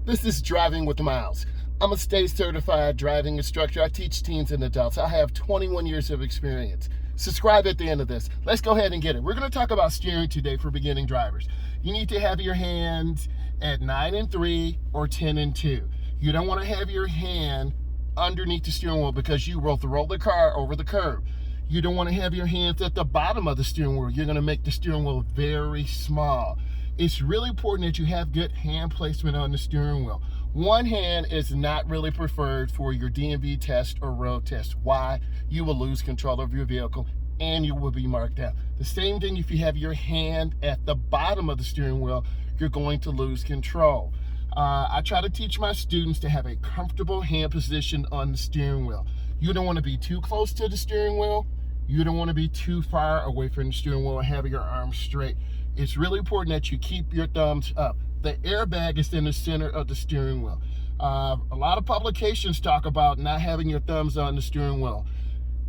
This is Driving with Miles. I'm a state certified driving instructor. I teach teens and adults. I have 21 years of experience. Subscribe at the end of this. Let's go ahead and get it. We're going to talk about steering today for beginning drivers. You need to have your hands at 9 and 3 or 10 and 2. You don't want to have your hand underneath the steering wheel because you will throw the car over the curb. You don't want to have your hands at the bottom of the steering wheel. You're going to make the steering wheel very small. It's really important that you have good hand placement on the steering wheel. One hand is not really preferred for your DMV test or road test. Why? You will lose control of your vehicle and you will be marked out. The same thing if you have your hand at the bottom of the steering wheel, you're going to lose control. I try to teach my students to have a comfortable hand position on the steering wheel. You don't want to be too close to the steering wheel. You don't want to be too far away from the steering wheel and have your arms straight. It's really important that you keep your thumbs up. The airbag is in the center of the steering wheel. A lot of publications talk about not having your thumbs on the steering wheel.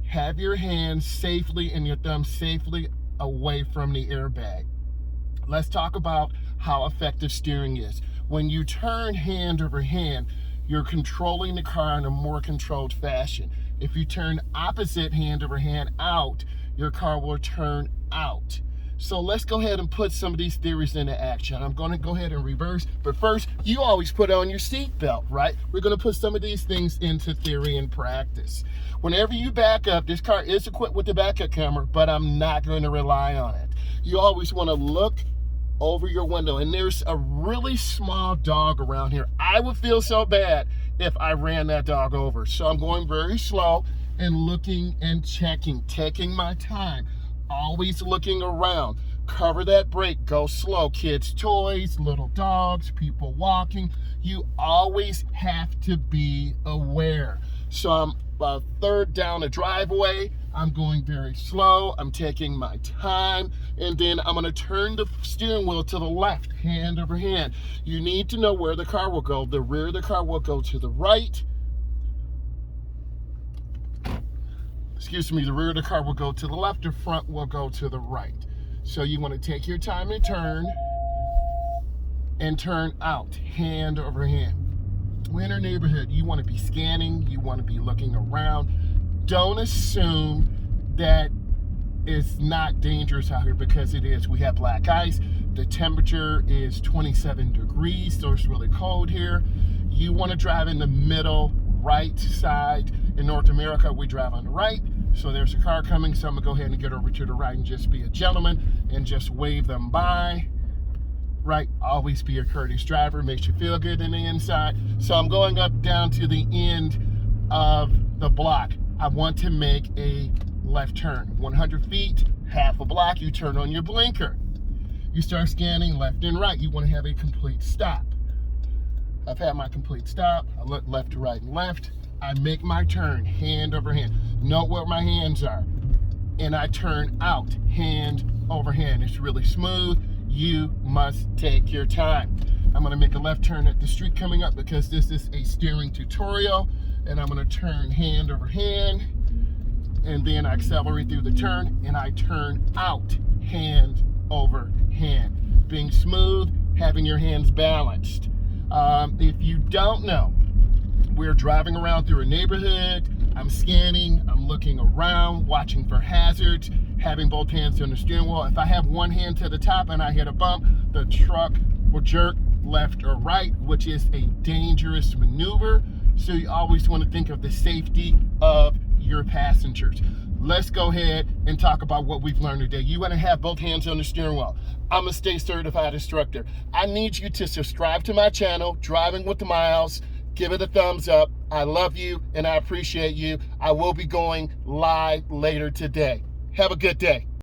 Have your hands safely and your thumbs safely away from the airbag. Let's talk about how effective steering is. When you turn hand over hand, you're controlling the car in a more controlled fashion. If you turn opposite hand over hand out, your car will turn out. So let's go ahead and put some of these theories into action. I'm going to go ahead and reverse, but first, you always put on your seatbelt, right? We're going to put some of these things into theory and practice. Whenever you back up, this car is equipped with the backup camera, but I'm not going to rely on it. You always want to look over your window, and there's a really small dog around here. I would feel so bad if I ran that dog over. So I'm going very slow and looking and checking, taking my time. Always looking around. Cover that brake, go slow. Kids' toys, little dogs, people walking. You always have to be aware. So I'm a third down the driveway. I'm going very slow. I'm taking my time. And then I'm going to turn the steering wheel to the left, hand over hand. You need to know where the car will go. The rear of the car will go to the right. Excuse me, the rear of the car will go to the left, the front will go to the right. So you want to take your time and turn out, hand over hand. We're in our neighborhood. You want to be scanning, you want to be looking around. Don't assume that it's not dangerous out here, because it is. We have black ice. The temperature is 27 degrees, so it's really cold here. You want to drive in the middle right side. In North America, we drive on the right. So there's a car coming, so I'm gonna go ahead and get over to the right and just be a gentleman and just wave them by. Right, always be a courteous driver, makes you feel good in the inside. So I'm going up down to the end of the block. I want to make a left turn. 100 feet, half a block, you turn on your blinker. You start scanning left and right. You want to have a complete stop. I've had my complete stop. I look left to right and left. I make my turn, hand over hand. Note where my hands are. And I turn out, hand over hand. It's really smooth. You must take your time. I'm gonna make a left turn at the street coming up because this is a steering tutorial. And I'm gonna turn hand over hand. And then I accelerate through the turn and I turn out, hand over hand. Being smooth, having your hands balanced. If you don't know, we're driving around through a neighborhood. I'm scanning, I'm looking around, watching for hazards, having both hands on the steering wheel. If I have one hand to the top and I hit a bump, the truck will jerk left or right, which is a dangerous maneuver. So you always want to think of the safety of your passengers. Let's go ahead and talk about what we've learned today. You want to have both hands on the steering wheel. I'm a state certified instructor. I need you to subscribe to my channel, Driving with Miles. Give it a thumbs up. I love you and I appreciate you. I will be going live later today. Have a good day.